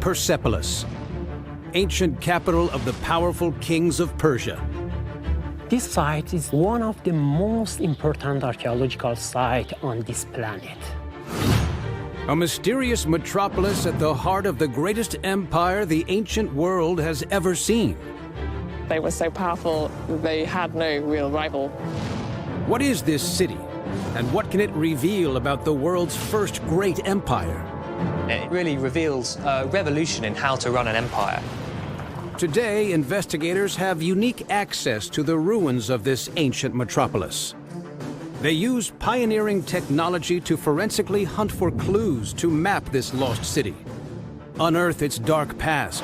Persepolis, ancient capital of the powerful kings of Persia. This site is one of the most important archaeological sites on this planet. A mysterious metropolis at the heart of the greatest empire the ancient world has ever seen. They were so powerful, they had no real rival. What is this city, and what can it reveal about the world's first great empire? It really reveals a revolution in how to run an empire. Today, investigators have unique access to the ruins of this ancient metropolis. They use pioneering technology to forensically hunt for clues to map this lost city, unearth its dark past,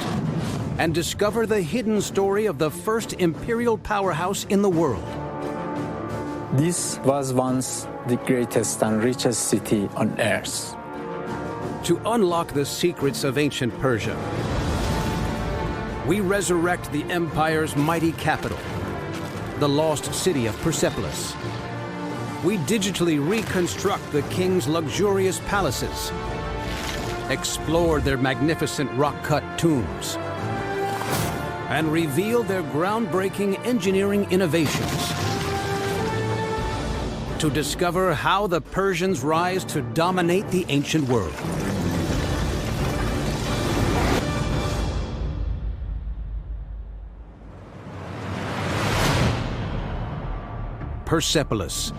and discover the hidden story of the first imperial powerhouse in the world. This was once the greatest and richest city on Earth. To unlock the secrets of ancient Persia, we resurrect the empire's mighty capital, the lost city of Persepolis. We digitally reconstruct the king's luxurious palaces, explore their magnificent rock-cut tombs, and reveal their groundbreaking engineering innovations. To discover how the Persians rise to dominate the ancient world. Persepolis,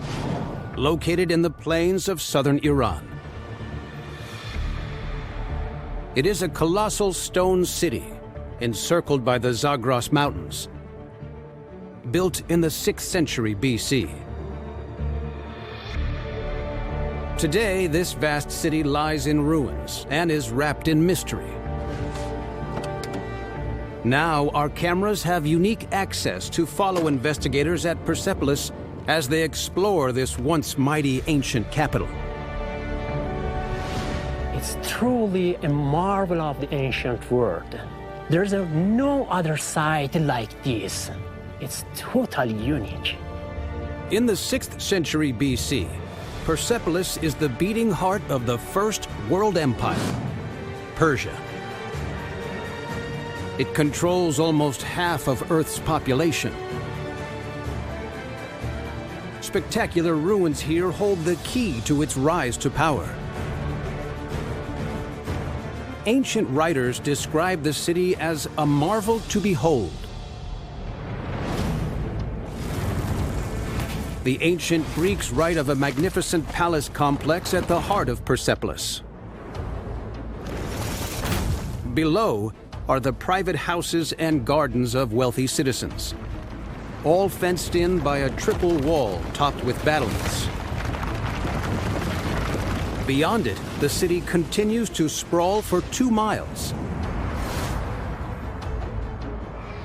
located in the plains of southern Iran. It is a colossal stone city encircled by the Zagros Mountains, built in the 6th century BC. Today, this vast city lies in ruins and is wrapped in mystery. Now, our cameras have unique access to follow investigators at Persepolis as they explore this once mighty ancient capital. It's truly a marvel of the ancient world. There's no other site like this. It's totally unique. In the 6th century BC, Persepolis is the beating heart of the first world empire, Persia. It controls almost half of Earth's population. Spectacular ruins here hold the key to its rise to power. Ancient writers describe the city as a marvel to behold. The ancient Greeks write of a magnificent palace complex at the heart of Persepolis. Below are the private houses and gardens of wealthy citizens, all fenced in by a triple wall topped with battlements. Beyond it, the city continues to sprawl for 2 miles.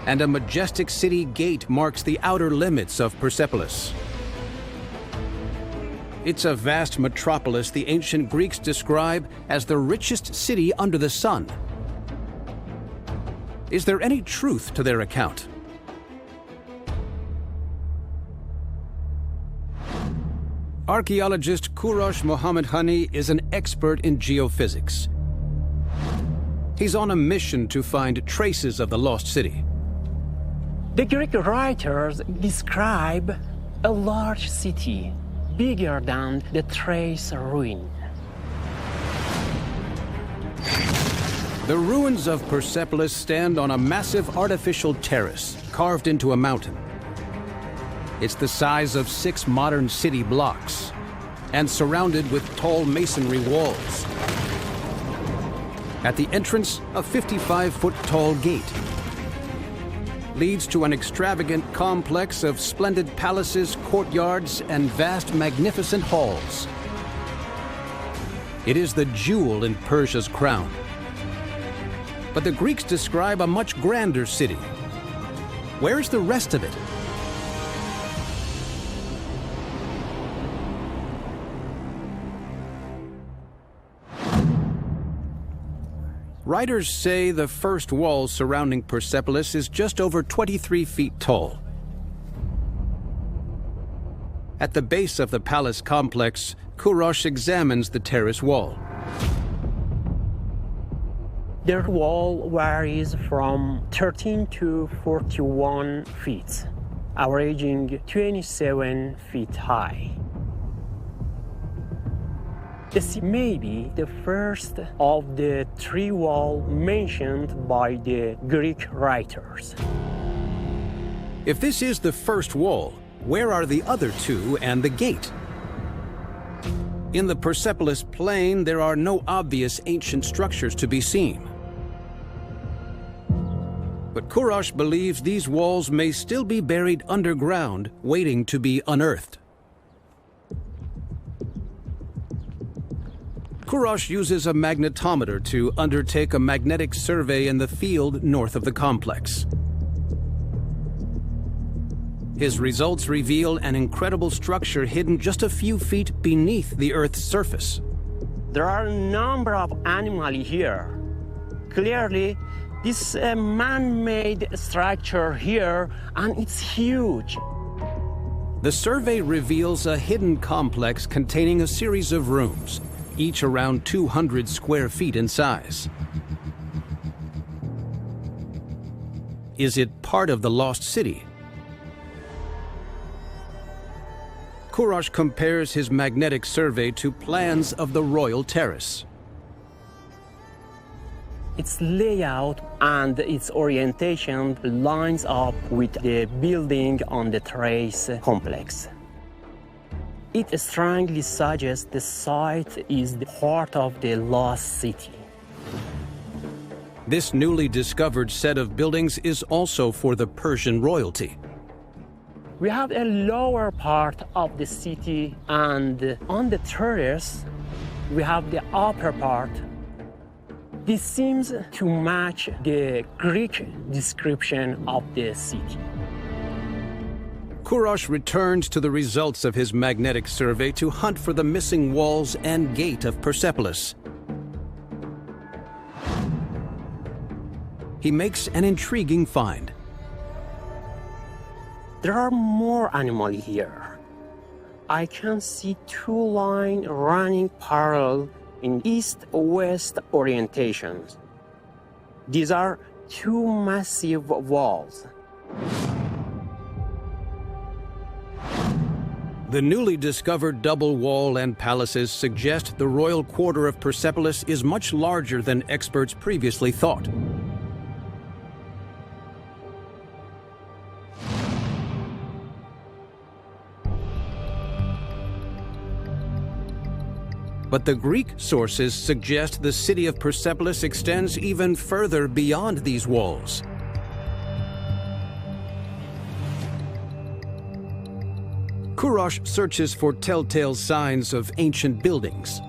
And a majestic city gate marks the outer limits of Persepolis. It's a vast metropolis the ancient Greeks describe as the richest city under the sun. Is there any truth to their account? Archaeologist Kourosh Mohammadhani is an expert in geophysics. He's on a mission to find traces of the lost city. The Greek writers describe a large city, bigger than the Thrace ruin. The ruins of Persepolis stand on a massive artificial terrace carved into a mountain. It's the size of 6 modern city blocks and surrounded with tall masonry walls. At the entrance, a 55-foot-tall gate leads to an extravagant complex of splendid palaces, courtyards, and vast, magnificent halls. It is the jewel in Persia's crown. But the Greeks describe a much grander city. Where's the rest of it? Writers say the first wall surrounding Persepolis is just over 23 feet tall. At the base of the palace complex, Kourosh examines the terrace wall. Their wall varies from 13 to 41 feet, averaging 27 feet high. This may be the first of the three walls mentioned by the Greek writers. If this is the first wall, where are the other two and the gate? In the Persepolis plain, there are no obvious ancient structures to be seen. But Kurash believes these walls may still be buried underground, waiting to be unearthed. Kurash uses a magnetometer to undertake a magnetic survey in the field north of the complex. His results reveal an incredible structure hidden just a few feet beneath the Earth's surface. There are a number of animals here. Clearly, this man-made structure here, and it's huge. The survey reveals a hidden complex containing a series of rooms, each around 200 square feet in size. Is it part of the lost city? Kurash compares his magnetic survey to plans of the Royal Terrace. Its layout and its orientation lines up with the building on the Terrace complex. It strongly suggests the site is the heart of the lost city. This newly discovered set of buildings is also for the Persian royalty. We have a lower part of the city, and on the terrace, we have the upper part. This seems to match the Greek description of the city. Kurash returns to the results of his magnetic survey to hunt for the missing walls and gate of Persepolis. He makes an intriguing find. There are more animals here. I can see two lines running parallel in east-west orientations. These are two massive walls. The newly discovered double wall and palaces suggest the royal quarter of Persepolis is much larger than experts previously thought. But the Greek sources suggest the city of Persepolis extends even further beyond these walls. Kurash searches for telltale signs of ancient buildings.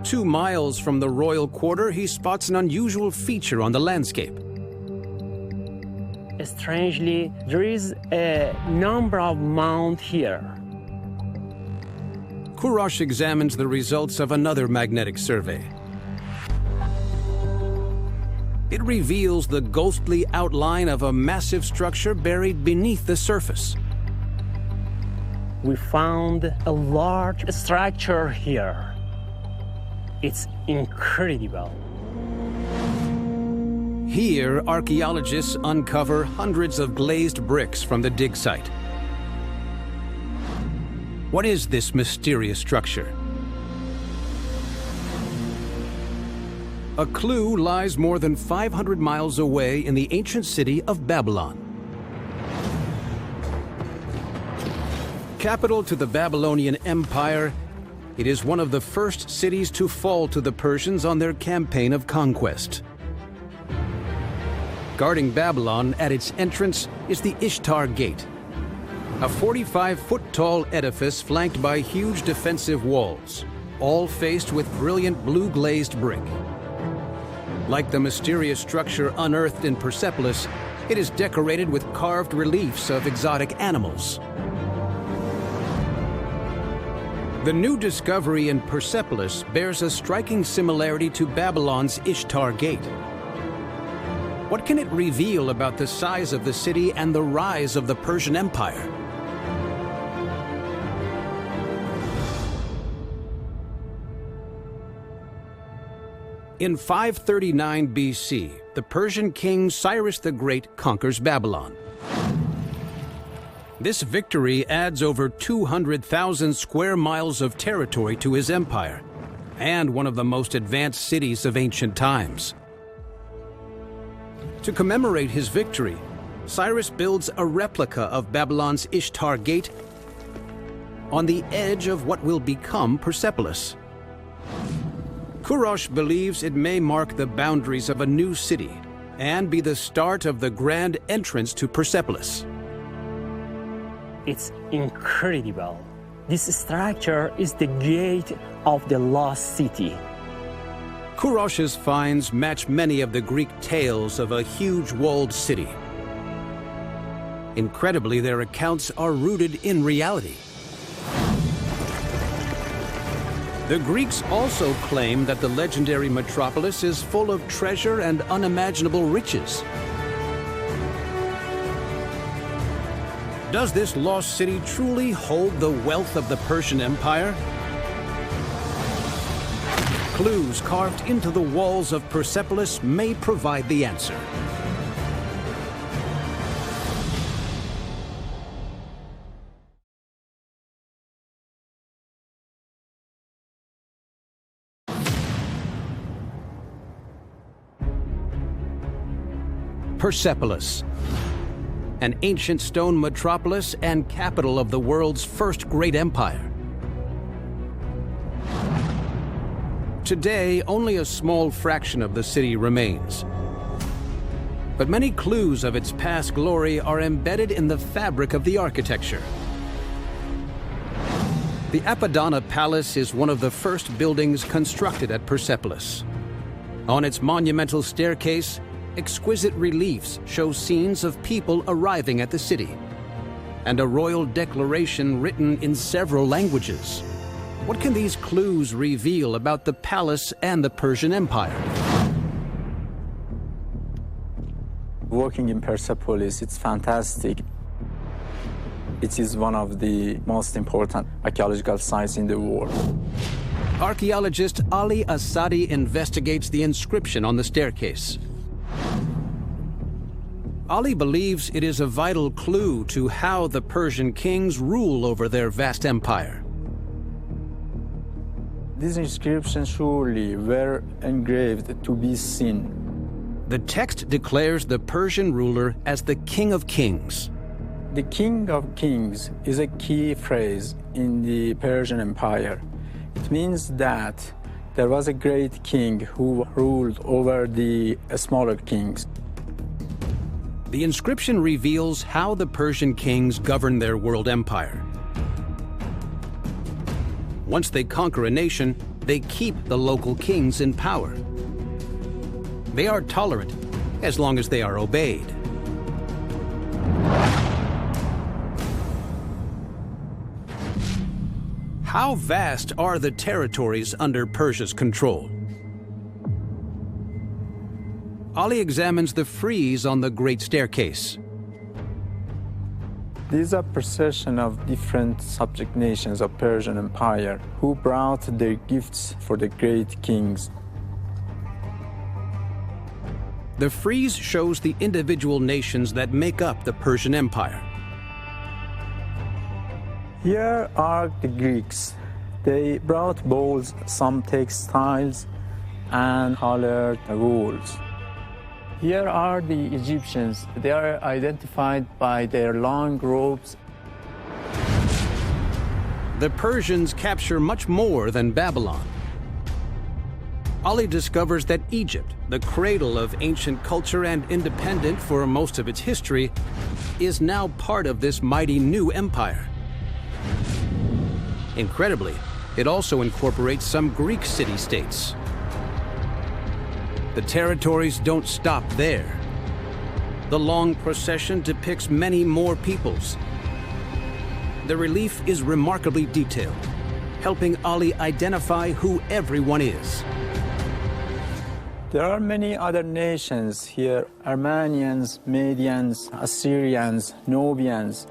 2 miles from the royal quarter, he spots an unusual feature on the landscape. Strangely, there is a number of mounds here. Kurash examines the results of another magnetic survey. It reveals the ghostly outline of a massive structure buried beneath the surface. We found a large structure here. It's incredible. Here, archaeologists uncover hundreds of glazed bricks from the dig site. What is this mysterious structure? A clue lies more than 500 miles away in the ancient city of Babylon. Capital to the Babylonian Empire, it is one of the first cities to fall to the Persians on their campaign of conquest. Guarding Babylon at its entrance is the Ishtar Gate, a 45-foot-tall edifice flanked by huge defensive walls, all faced with brilliant blue glazed brick. Like the mysterious structure unearthed in Persepolis, it is decorated with carved reliefs of exotic animals. The new discovery in Persepolis bears a striking similarity to Babylon's Ishtar Gate. What can it reveal about the size of the city and the rise of the Persian Empire? In 539 BC, the Persian king Cyrus the Great conquers Babylon. This victory adds over 200,000 square miles of territory to his empire, and one of the most advanced cities of ancient times. To commemorate his victory, Cyrus builds a replica of Babylon's Ishtar Gate on the edge of what will become Persepolis. Kurosh believes it may mark the boundaries of a new city and be the start of the grand entrance to Persepolis. It's incredible. This structure is the gate of the lost city. Kurosh's finds match many of the Greek tales of a huge walled city. Incredibly, their accounts are rooted in reality. The Greeks also claim that the legendary metropolis is full of treasure and unimaginable riches. Does this lost city truly hold the wealth of the Persian Empire? Clues carved into the walls of Persepolis may provide the answer. Persepolis, an ancient stone metropolis and capital of the world's first great empire. Today, only a small fraction of the city remains. But many clues of its past glory are embedded in the fabric of the architecture. The Apadana Palace is one of the first buildings constructed at Persepolis. On its monumental staircase, exquisite reliefs show scenes of people arriving at the city, and a royal declaration written in several languages. What can these clues reveal about the palace and the Persian Empire? Working in Persepolis, it's fantastic. It is one of the most important archaeological sites in the world. Archaeologist Ali Asadi investigates the inscription on the staircase. Ali believes it is a vital clue to how the Persian kings rule over their vast empire. These inscriptions surely were engraved to be seen. The text declares the Persian ruler as the King of Kings. The King of Kings is a key phrase in the Persian Empire. It means that there was a great king who ruled over the smaller kings. The inscription reveals how the Persian kings govern their world empire. Once they conquer a nation, they keep the local kings in power. They are tolerant as long as they are obeyed. How vast are the territories under Persia's control? Ali examines the frieze on the Great Staircase. These are procession of different subject nations of Persian Empire who brought their gifts for the great kings. The frieze shows the individual nations that make up the Persian Empire. Here are the Greeks. They brought bowls, some textiles, and colored wools. Here are the Egyptians. They are identified by their long robes. The Persians capture much more than Babylon. Ali discovers that Egypt, the cradle of ancient culture and independent for most of its history, is now part of this mighty new empire. Incredibly, it also incorporates some Greek city-states. The territories don't stop there. The long procession depicts many more peoples. The relief is remarkably detailed, helping Ali identify who everyone is. There are many other nations here: Armenians, Medians, Assyrians, Nubians.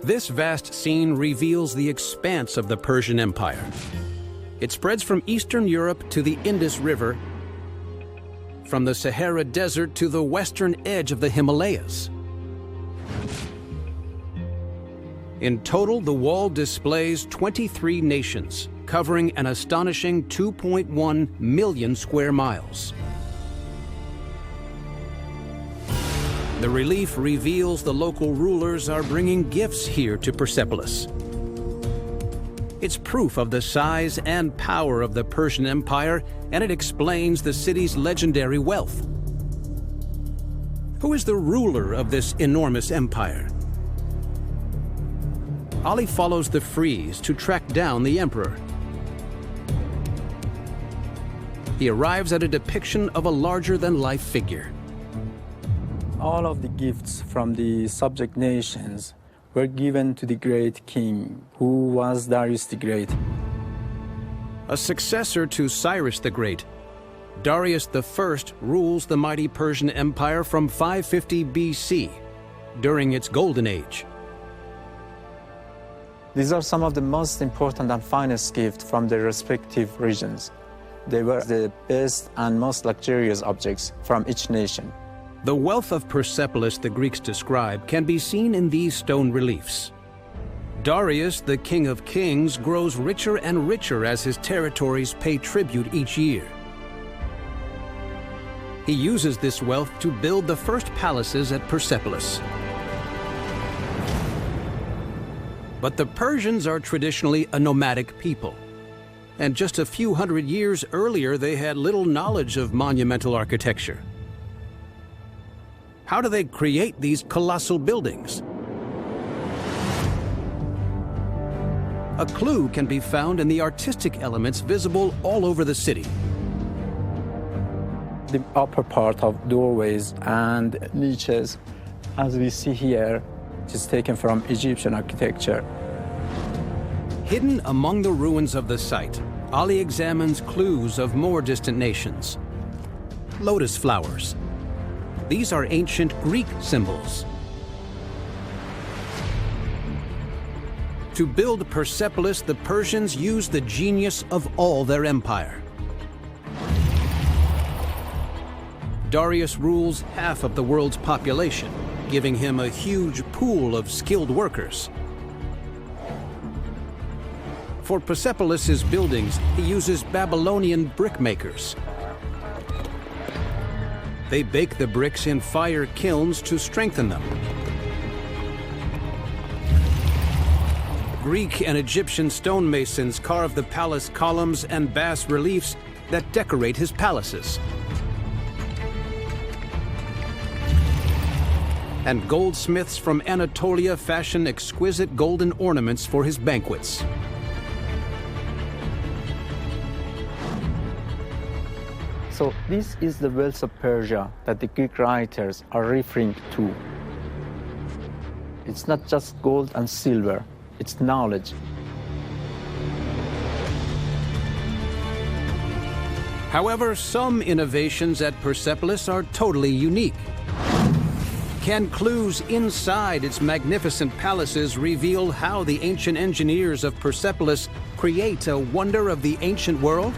This vast scene reveals the expanse of the Persian Empire. It spreads from Eastern Europe to the Indus River, from the Sahara Desert to the western edge of the Himalayas. In total, the wall displays 23 nations, covering an astonishing 2.1 million square miles. The relief reveals the local rulers are bringing gifts here to Persepolis. It's proof of the size and power of the Persian Empire, and it explains the city's legendary wealth. Who is the ruler of this enormous empire? Ali follows the frieze to track down the emperor. He arrives at a depiction of a larger-than-life figure. All of the gifts from the subject nations were given to the great king, who was Darius the Great. A successor to Cyrus the Great, Darius I rules the mighty Persian Empire from 550 BC, during its golden age. These are some of the most important and finest gifts from their respective regions. They were the best and most luxurious objects from each nation. The wealth of Persepolis the Greeks describe can be seen in these stone reliefs. Darius, the King of Kings, grows richer and richer as his territories pay tribute each year. He uses this wealth to build the first palaces at Persepolis. But the Persians are traditionally a nomadic people. And just a few hundred years earlier, they had little knowledge of monumental architecture. How do they create these colossal buildings? A clue can be found in the artistic elements visible all over the city. The upper part of doorways and niches, as we see here, is taken from Egyptian architecture. Hidden among the ruins of the site, Ali examines clues of more distant nations. Lotus flowers. These are ancient Greek symbols. To build Persepolis, the Persians used the genius of all their empire. Darius rules half of the world's population, giving him a huge pool of skilled workers. For Persepolis' buildings, he uses Babylonian brickmakers. They bake the bricks in fire kilns to strengthen them. Greek and Egyptian stonemasons carve the palace columns and bas reliefs that decorate his palaces. And goldsmiths from Anatolia fashion exquisite golden ornaments for his banquets. So this is the wealth of Persia that the Greek writers are referring to. It's not just gold and silver, it's knowledge. However, some innovations at Persepolis are totally unique. Can clues inside its magnificent palaces reveal how the ancient engineers of Persepolis create a wonder of the ancient world?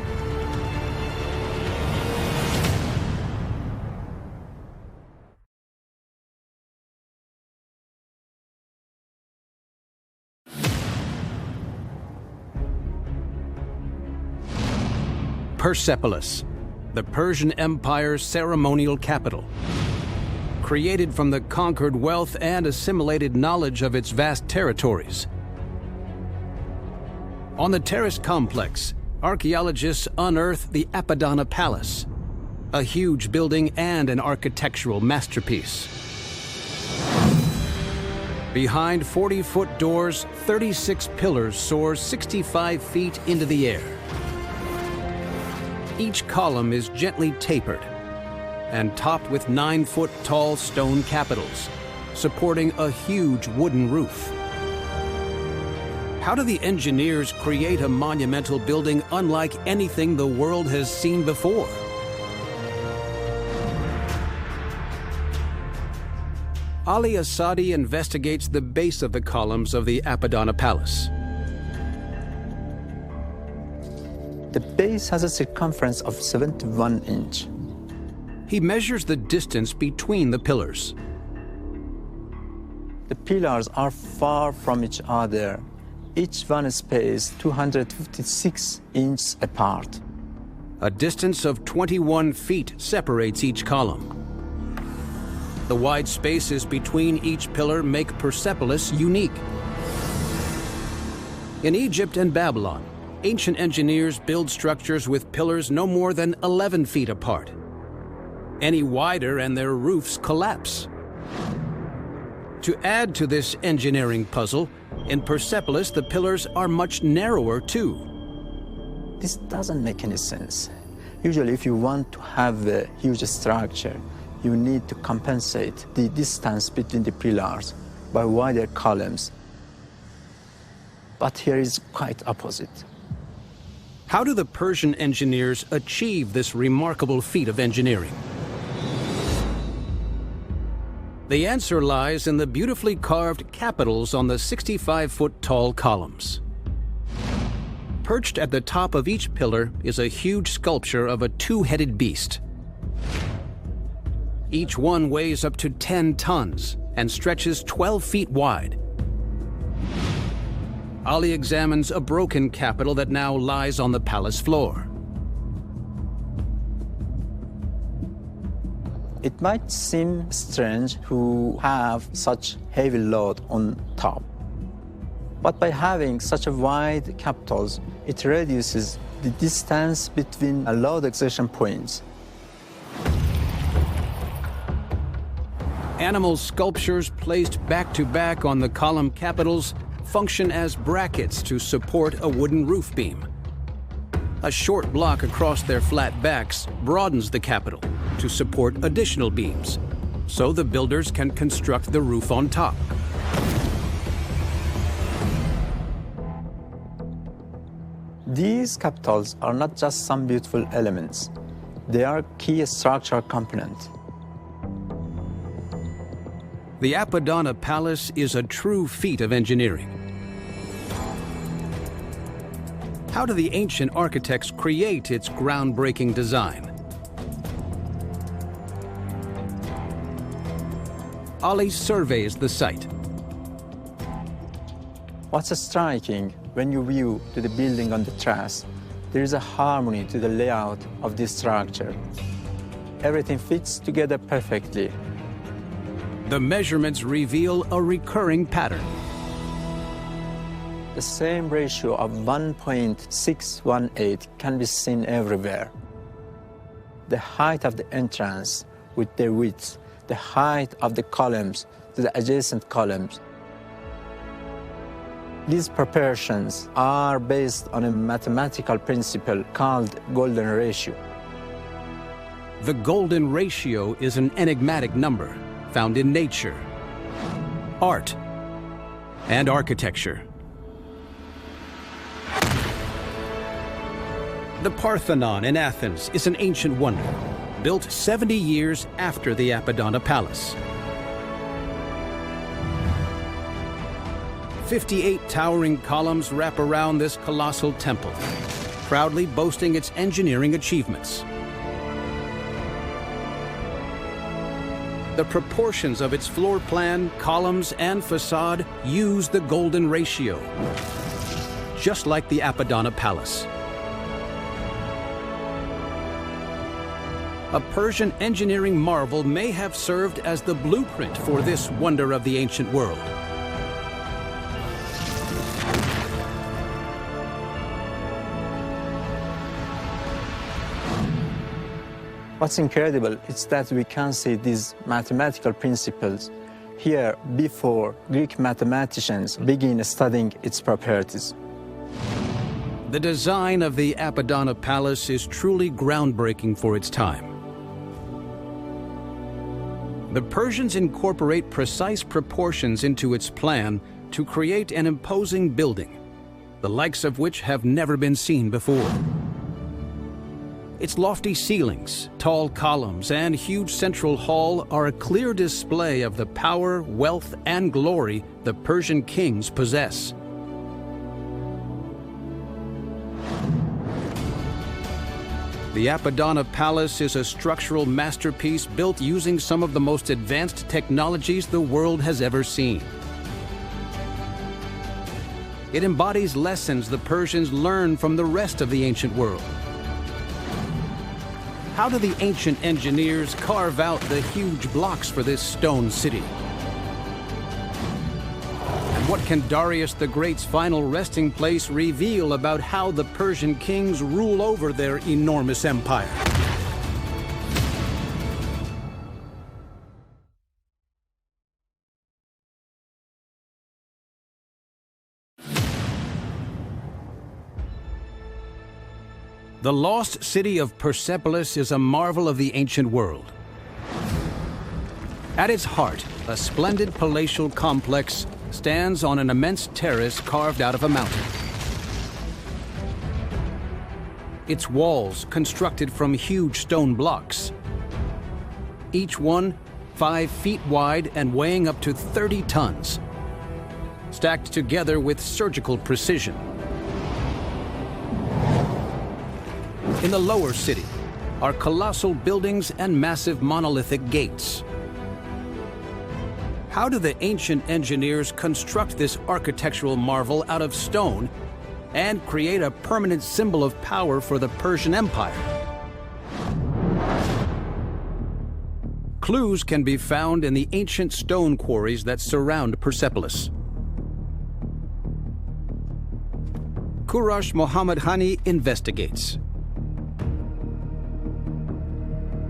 Persepolis, the Persian Empire's ceremonial capital. Created from the conquered wealth and assimilated knowledge of its vast territories. On the terrace complex, archaeologists unearth the Apadana Palace, a huge building and an architectural masterpiece. Behind 40-foot doors, 36 pillars soar 65 feet into the air. Each column is gently tapered and topped with 9-foot-tall stone capitals, supporting a huge wooden roof. How do the engineers create a monumental building unlike anything the world has seen before? Ali Asadi investigates the base of the columns of the Apadana Palace. The base has a circumference of 71 inch. He measures the distance between the pillars. The pillars are far from each other. Each one is spaced 256 inches apart. A distance of 21 feet separates each column. The wide spaces between each pillar make Persepolis unique. In Egypt and Babylon, ancient engineers build structures with pillars no more than 11 feet apart. Any wider and their roofs collapse. To add to this engineering puzzle, in Persepolis the pillars are much narrower too. This doesn't make any sense. Usually if you want to have a huge structure, you need to compensate the distance between the pillars by wider columns. But here is quite opposite. How do the Persian engineers achieve this remarkable feat of engineering? The answer lies in the beautifully carved capitals on the 65-foot-tall columns. Perched at the top of each pillar is a huge sculpture of a two-headed beast. Each one weighs up to 10 tons and stretches 12 feet wide. Ali examines a broken capital that now lies on the palace floor. It might seem strange to have such heavy load on top. But by having such a wide capitals, it reduces the distance between load exertion points. Animal sculptures placed back to back on the column capitals function as brackets to support a wooden roof beam. A short block across their flat backs broadens the capital to support additional beams, so the builders can construct the roof on top. These capitals are not just some beautiful elements. They are key structural components. The Apadana Palace is a true feat of engineering. How do the ancient architects create its groundbreaking design? Ali surveys the site. What's striking when you view to the building on the terrace, there is a harmony to the layout of this structure. Everything fits together perfectly. The measurements reveal a recurring pattern. The same ratio of 1.618 can be seen everywhere. The height of the entrance with their width, the height of the columns to the adjacent columns. These proportions are based on a mathematical principle called golden ratio. The golden ratio is an enigmatic number found in nature, art, and architecture. The Parthenon in Athens is an ancient wonder, built 70 years after the Apadana Palace. 58 towering columns wrap around this colossal temple, proudly boasting its engineering achievements. The proportions of its floor plan, columns, and facade use the golden ratio, just like the Apadana Palace. A Persian engineering marvel may have served as the blueprint for this wonder of the ancient world. What's incredible is that we can see these mathematical principles here before Greek mathematicians begin studying its properties. The design of the Apadana Palace is truly groundbreaking for its time. The Persians incorporate precise proportions into its plan to create an imposing building, the likes of which have never been seen before. Its lofty ceilings, tall columns, and huge central hall are a clear display of the power, wealth, and glory the Persian kings possess. The Apadana Palace is a structural masterpiece built using some of the most advanced technologies the world has ever seen. It embodies lessons the Persians learned from the rest of the ancient world. How do the ancient engineers carve out the huge blocks for this stone city? And what can Darius the Great's final resting place reveal about how the Persian kings rule over their enormous empire? The lost city of Persepolis is a marvel of the ancient world. At its heart, a splendid palatial complex stands on an immense terrace carved out of a mountain. Its walls constructed from huge stone blocks, each one 5 feet wide and weighing up to 30 tons, stacked together with surgical precision. In the lower city are colossal buildings and massive monolithic gates. How do the ancient engineers construct this architectural marvel out of stone and create a permanent symbol of power for the Persian Empire? Clues can be found in the ancient stone quarries that surround Persepolis. Kurash Mohammad Hani investigates.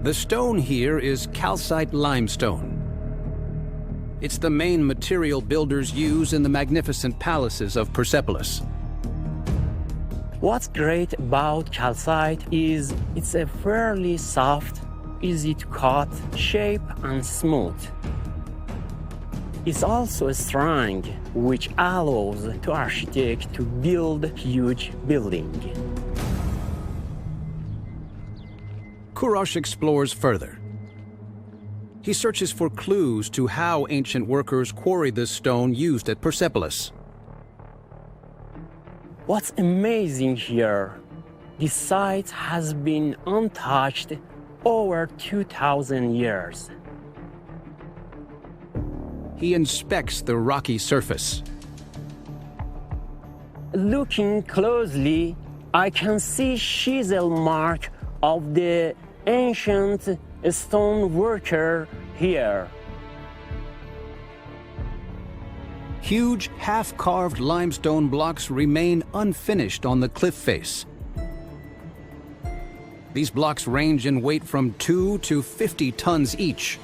The stone here is calcite limestone. It's the main material builders use in the magnificent palaces of Persepolis. What's great about calcite is it's a fairly soft, easy to cut, shape and smooth. It's also strong, which allows the architect to build huge buildings. Kurash explores further. He searches for clues to how ancient workers quarried the stone used at Persepolis. What's amazing here, this site has been untouched over 2,000 years. He inspects the rocky surface. Looking closely, I can see chisel mark of the ancient stone worker here. Huge, half-carved limestone blocks remain unfinished on the cliff face. These blocks range in weight from 2 to 50 tons each.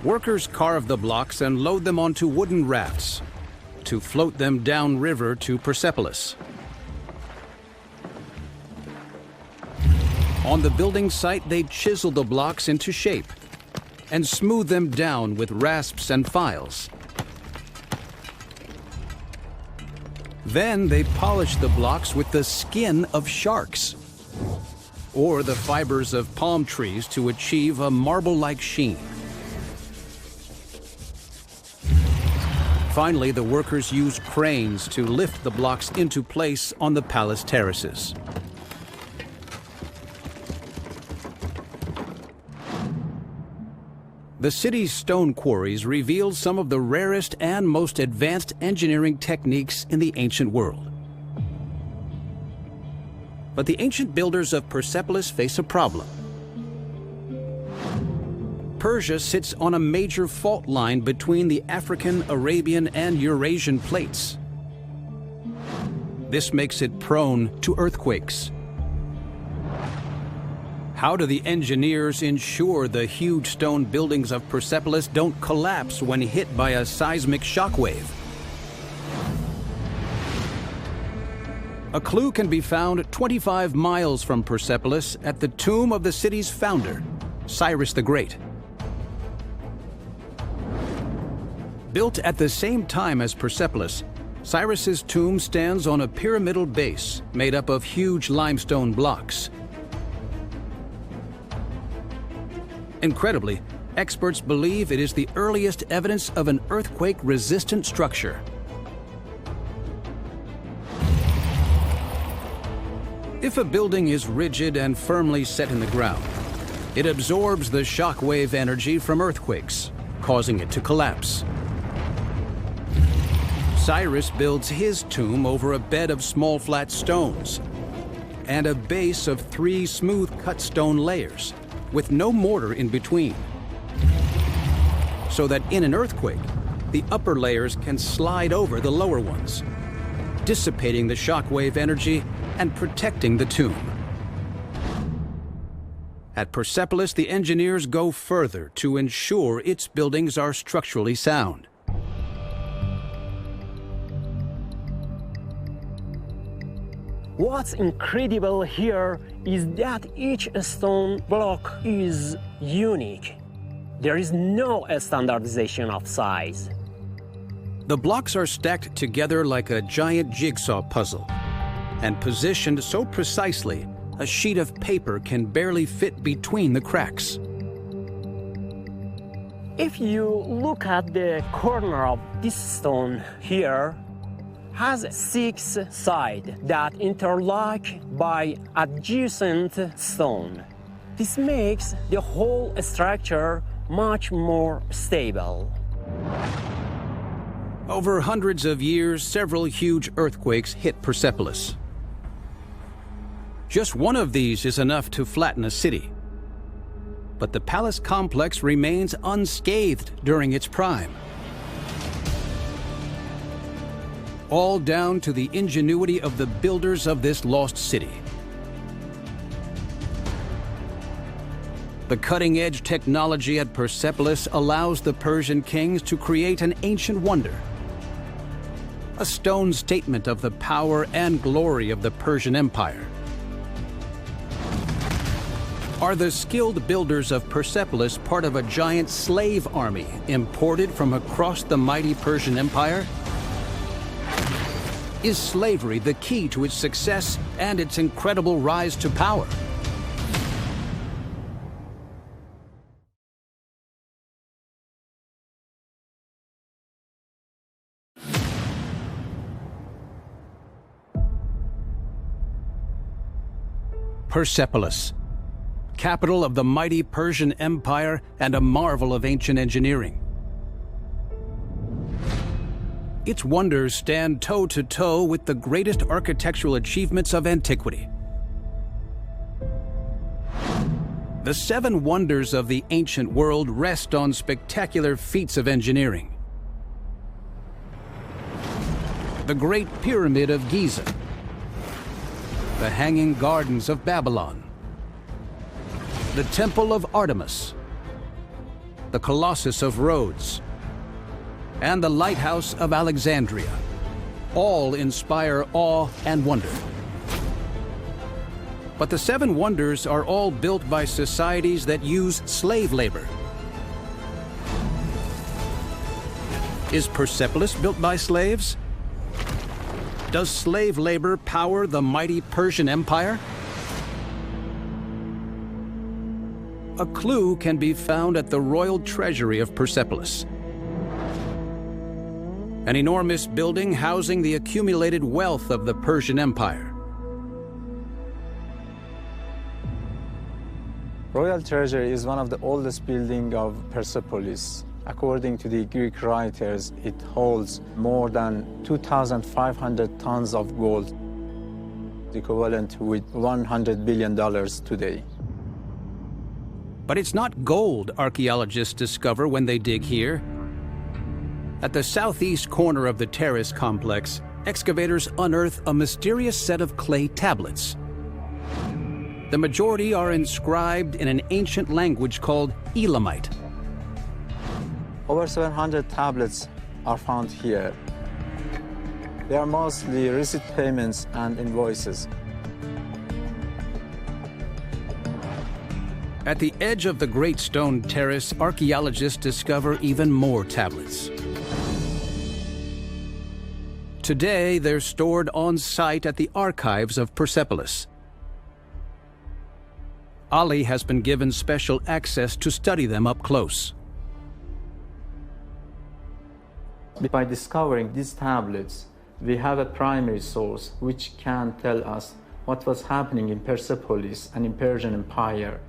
Workers carve the blocks and load them onto wooden rafts to float them downriver to Persepolis. On the building site, they chisel the blocks into shape and smooth them down with rasps and files. Then they polish the blocks with the skin of sharks or the fibers of palm trees to achieve a marble-like sheen. Finally, the workers use cranes to lift the blocks into place on the palace terraces. The city's stone quarries reveal some of the rarest and most advanced engineering techniques in the ancient world. But the ancient builders of Persepolis face a problem. Persia sits on a major fault line between the African, Arabian, and Eurasian plates. This makes it prone to earthquakes. How do the engineers ensure the huge stone buildings of Persepolis don't collapse when hit by a seismic shockwave? A clue can be found 25 miles from Persepolis at the tomb of the city's founder, Cyrus the Great. Built at the same time as Persepolis, Cyrus's tomb stands on a pyramidal base made up of huge limestone blocks. Incredibly, experts believe it is the earliest evidence of an earthquake-resistant structure. If a building is rigid and firmly set in the ground, it absorbs the shock wave energy from earthquakes, causing it to collapse. Cyrus builds his tomb over a bed of small flat stones and a base of 3 smooth cut stone layers with no mortar in between, so that in an earthquake, the upper layers can slide over the lower ones, dissipating the shock wave energy and protecting the tomb. At Persepolis, the engineers go further to ensure its buildings are structurally sound. What's incredible here is that each stone block is unique. There is no standardization of size. The blocks are stacked together like a giant jigsaw puzzle and positioned so precisely a sheet of paper can barely fit between the cracks. If you look at the corner of this stone here, has 6 sides that interlock by adjacent stone. This makes the whole structure much more stable. Over hundreds of years, several huge earthquakes hit Persepolis. Just one of these is enough to flatten a city. But the palace complex remains unscathed during its prime. All down to the ingenuity of the builders of this lost city. The cutting-edge technology at Persepolis allows the Persian kings to create an ancient wonder. A stone statement of the power and glory of the Persian Empire. Are the skilled builders of Persepolis part of a giant slave army imported from across the mighty Persian Empire? Is slavery the key to its success and its incredible rise to power? Persepolis, capital of the mighty Persian Empire and a marvel of ancient engineering. Its wonders stand toe-to-toe with the greatest architectural achievements of antiquity. The 7 wonders of the ancient world rest on spectacular feats of engineering. The Great Pyramid of Giza, the Hanging Gardens of Babylon, the Temple of Artemis, the Colossus of Rhodes, and the Lighthouse of Alexandria, all inspire awe and wonder. But the 7 wonders are all built by societies that use slave labor. Is Persepolis built by slaves? Does slave labor power the mighty Persian Empire? A clue can be found at the royal treasury of Persepolis. An enormous building housing the accumulated wealth of the Persian Empire. Royal Treasury is one of the oldest buildings of Persepolis. According to the Greek writers, it holds more than 2,500 tons of gold, equivalent with $100 billion today. But it's not gold archaeologists discover when they dig here. At the southeast corner of the terrace complex, excavators unearth a mysterious set of clay tablets. The majority are inscribed in an ancient language called Elamite. Over 700 tablets are found here. They are mostly receipt payments and invoices. At the edge of the Great Stone Terrace, archaeologists discover even more tablets. Today, they're stored on site at the archives of Persepolis. Ali has been given special access to study them up close. By discovering these tablets, we have a primary source which can tell us what was happening in Persepolis and in Persian Empire.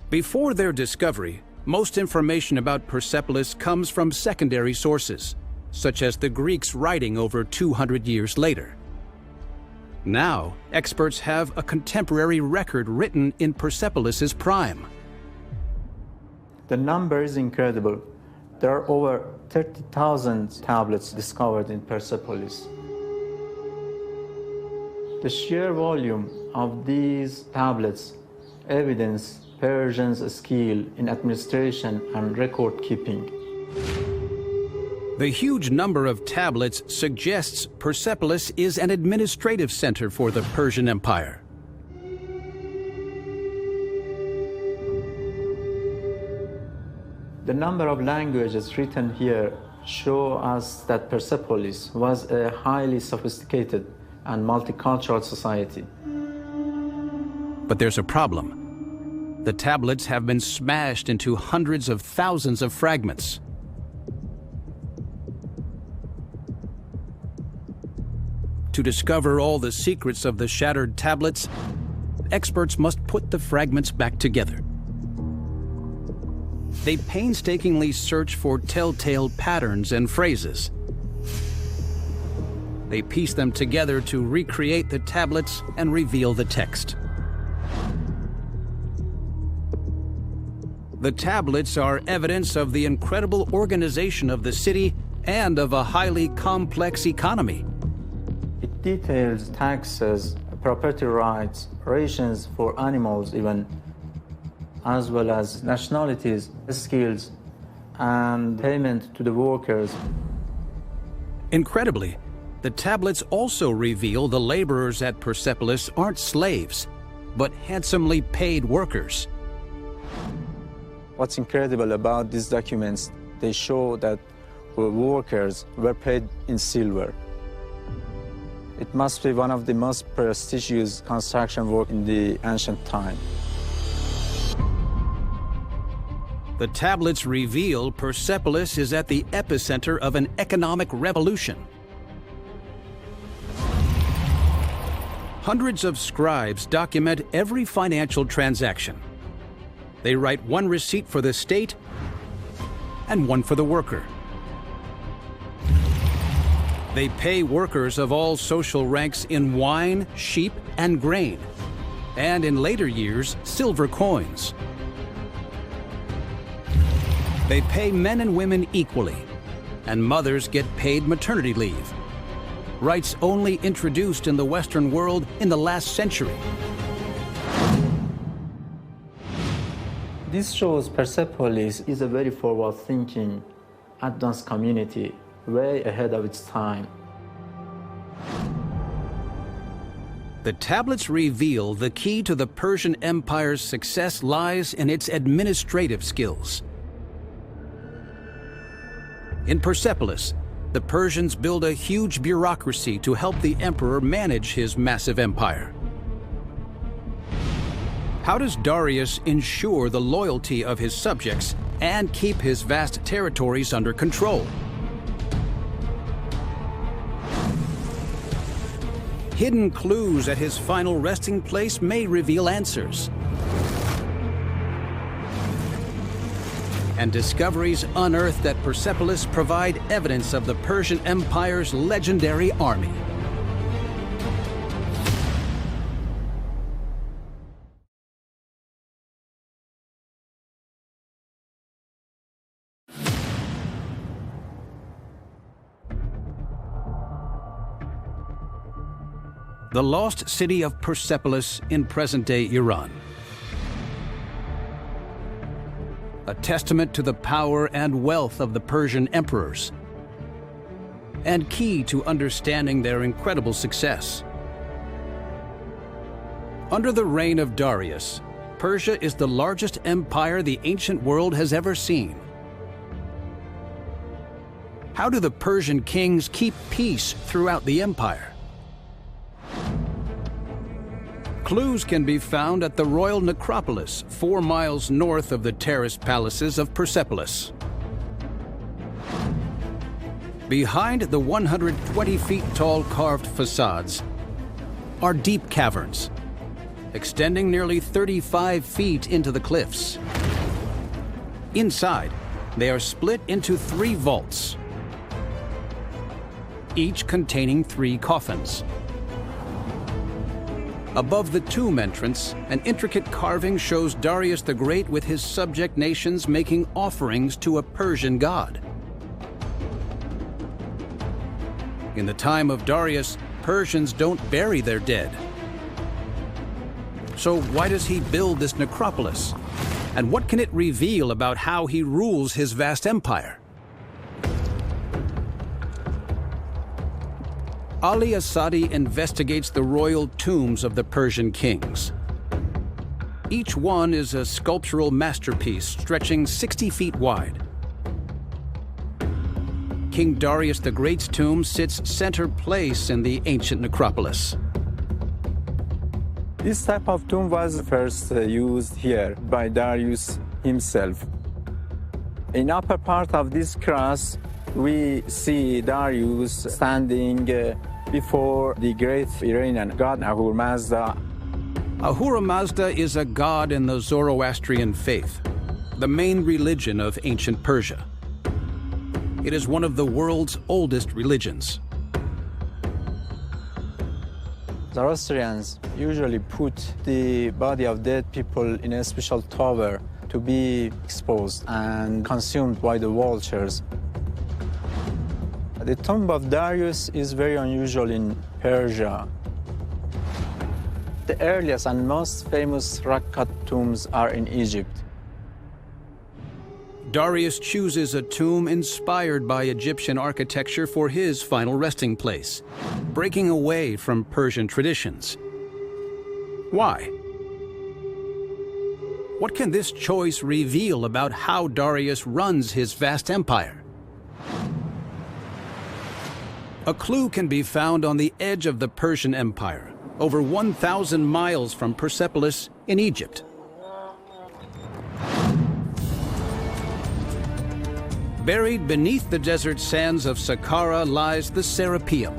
Before their discovery, most information about Persepolis comes from secondary sources, such as the Greeks writing over 200 years later. Now, experts have a contemporary record written in Persepolis' prime. The number is incredible. There are over 30,000 tablets discovered in Persepolis. The sheer volume of these tablets evidence Persians' skill in administration and record keeping. The huge number of tablets suggests Persepolis is an administrative center for the Persian Empire. The number of languages written here show us that Persepolis was a highly sophisticated and multicultural society. But there's a problem. The tablets have been smashed into hundreds of thousands of fragments. To discover all the secrets of the shattered tablets, experts must put the fragments back together. They painstakingly search for telltale patterns and phrases. They piece them together to recreate the tablets and reveal the text. The tablets are evidence of the incredible organization of the city and of a highly complex economy. It details taxes, property rights, rations for animals even, as well as nationalities, skills, and payment to the workers. Incredibly, the tablets also reveal the laborers at Persepolis aren't slaves, but handsomely paid workers. What's incredible about these documents, they show that workers were paid in silver. It must be one of the most prestigious construction work in the ancient time. The tablets reveal Persepolis is at the epicenter of an economic revolution. Hundreds of scribes document every financial transaction. They write one receipt for the state and one for the worker. They pay workers of all social ranks in wine, sheep, and grain, and in later years, silver coins. They pay men and women equally, and mothers get paid maternity leave, rights only introduced in the Western world in the last century. This shows Persepolis is a very forward-thinking, advanced community, way ahead of its time. The tablets reveal the key to the Persian Empire's success lies in its administrative skills. In Persepolis, the Persians build a huge bureaucracy to help the emperor manage his massive empire. How does Darius ensure the loyalty of his subjects and keep his vast territories under control? Hidden clues at his final resting place may reveal answers. And discoveries unearthed at Persepolis provide evidence of the Persian Empire's legendary army. The lost city of Persepolis in present-day Iran. A testament to the power and wealth of the Persian emperors, and key to understanding their incredible success. Under the reign of Darius, Persia is the largest empire the ancient world has ever seen. How do the Persian kings keep peace throughout the empire? Clues can be found at the royal necropolis, 4 miles north of the terraced palaces of Persepolis. Behind the 120 feet tall carved facades, are deep caverns, extending nearly 35 feet into the cliffs. Inside, they are split into 3 vaults, each containing 3 coffins. Above the tomb entrance, an intricate carving shows Darius the Great with his subject nations making offerings to a Persian god. In the time of Darius, Persians don't bury their dead. So why does he build this necropolis? And what can it reveal about how he rules his vast empire? Ali Asadi investigates the royal tombs of the Persian kings. Each one is a sculptural masterpiece stretching 60 feet wide. King Darius the Great's tomb sits center place in the ancient necropolis. This type of tomb was first used here by Darius himself. In upper part of this cross, we see Darius standing before the great Iranian god Ahura Mazda. Ahura Mazda is a god in the Zoroastrian faith, the main religion of ancient Persia. It is one of the world's oldest religions. Zoroastrians usually put the body of dead people in a special tower to be exposed and consumed by the vultures. The tomb of Darius is very unusual in Persia. The earliest and most famous rock-cut tombs are in Egypt. Darius chooses a tomb inspired by Egyptian architecture for his final resting place, breaking away from Persian traditions. Why? What can this choice reveal about how Darius runs his vast empire? A clue can be found on the edge of the Persian Empire, over 1,000 miles from Persepolis in Egypt. Buried beneath the desert sands of Saqqara lies the Serapeum,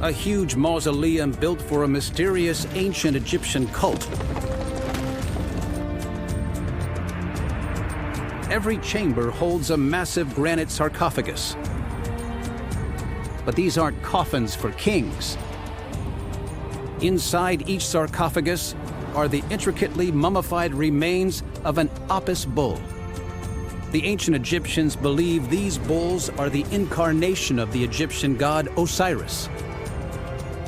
a huge mausoleum built for a mysterious ancient Egyptian cult. Every chamber holds a massive granite sarcophagus. But these aren't coffins for kings. Inside each sarcophagus are the intricately mummified remains of an Apis bull. The ancient Egyptians believe these bulls are the incarnation of the Egyptian god Osiris.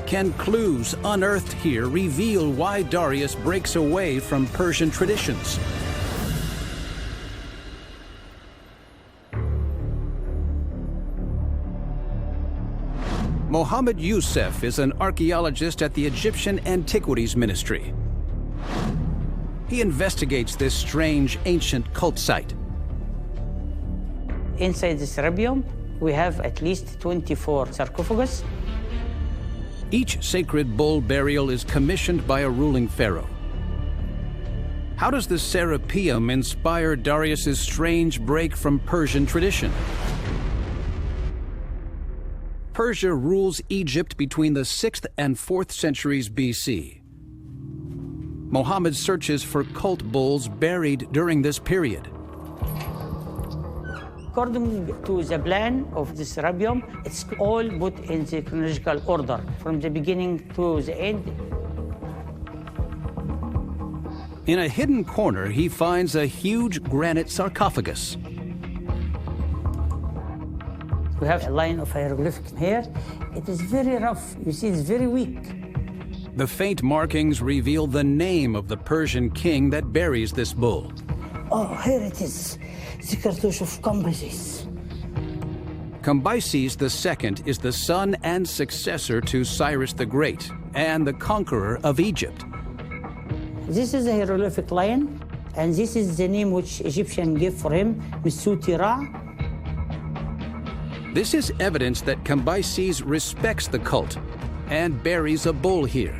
Can clues unearthed here reveal why Darius breaks away from Persian traditions? Mohammed Youssef is an archaeologist at the Egyptian Antiquities Ministry. He investigates this strange ancient cult site. Inside the Serapeum, we have at least 24 sarcophagus. Each sacred bull burial is commissioned by a ruling pharaoh. How does the Serapeum inspire Darius's strange break from Persian tradition? Persia rules Egypt between the 6th and 4th centuries BC. Mohammed searches for cult bulls buried during this period. According to the plan of the Serapeum, it's all put in the chronological order, from the beginning to the end. In a hidden corner, he finds a huge granite sarcophagus. We have a line of hieroglyphics here. It is very rough. You see, it's very weak. The faint markings reveal the name of the Persian king that buries this bull. Oh, here it is. The cartouche of Cambyses. Cambyses II is the son and successor to Cyrus the Great and the conqueror of Egypt. This is a hieroglyphic line, and this is the name which Egyptians gave for him, Mesut Ra. This is evidence that Cambyses respects the cult and buries a bull here.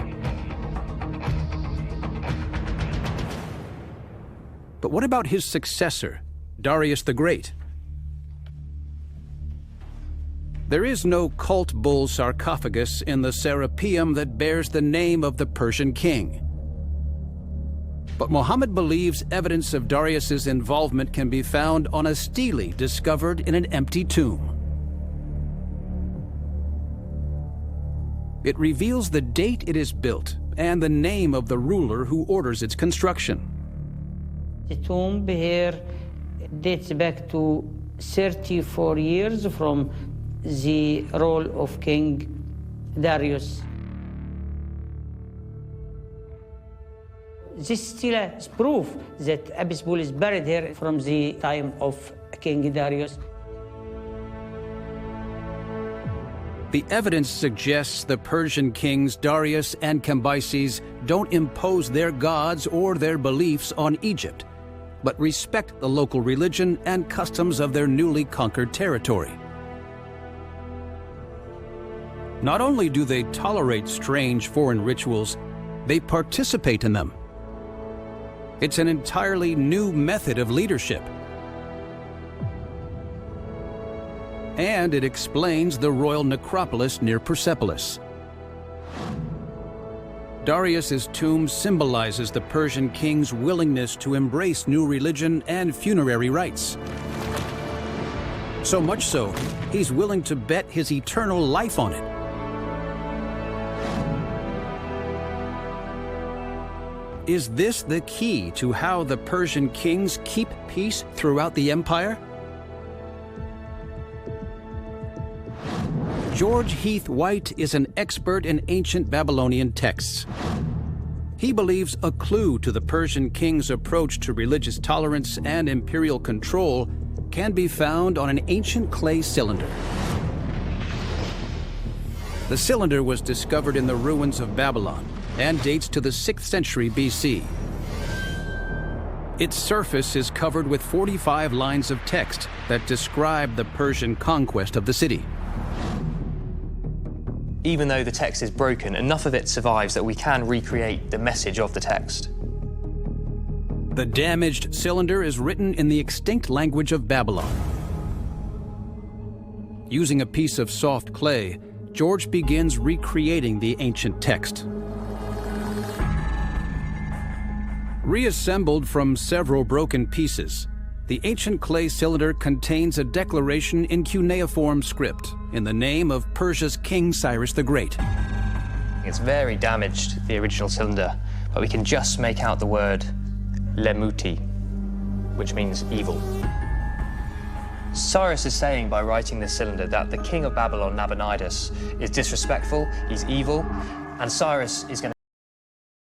But what about his successor, Darius the Great? There is no cult bull sarcophagus in the Serapeum that bears the name of the Persian king. But Muhammad believes evidence of Darius's involvement can be found on a stele discovered in an empty tomb. It reveals the date it is built and the name of the ruler who orders its construction. The tomb here dates back to 34 years from the rule of King Darius. This stele is proof that Abisbul is buried here from the time of King Darius. The evidence suggests the Persian kings Darius and Cambyses don't impose their gods or their beliefs on Egypt, but respect the local religion and customs of their newly conquered territory. Not only do they tolerate strange foreign rituals, they participate in them. It's an entirely new method of leadership. And it explains the royal necropolis near Persepolis. Darius's tomb symbolizes the Persian king's willingness to embrace new religion and funerary rites. So much so, he's willing to bet his eternal life on it. Is this the key to how the Persian kings keep peace throughout the empire? George Heath White is an expert in ancient Babylonian texts. He believes a clue to the Persian king's approach to religious tolerance and imperial control can be found on an ancient clay cylinder. The cylinder was discovered in the ruins of Babylon and dates to the 6th century BC. Its surface is covered with 45 lines of text that describe the Persian conquest of the city. Even though the text is broken, enough of it survives that we can recreate the message of the text. The damaged cylinder is written in the extinct language of Babylon. Using a piece of soft clay, George begins recreating the ancient text. Reassembled from several broken pieces, the ancient clay cylinder contains a declaration in cuneiform script in the name of Persia's King Cyrus the Great. It's very damaged, the original cylinder, but we can just make out the word Lemuti, which means evil. Cyrus is saying by writing this cylinder that the king of Babylon, Nabonidus, is disrespectful, he's evil, and Cyrus is going to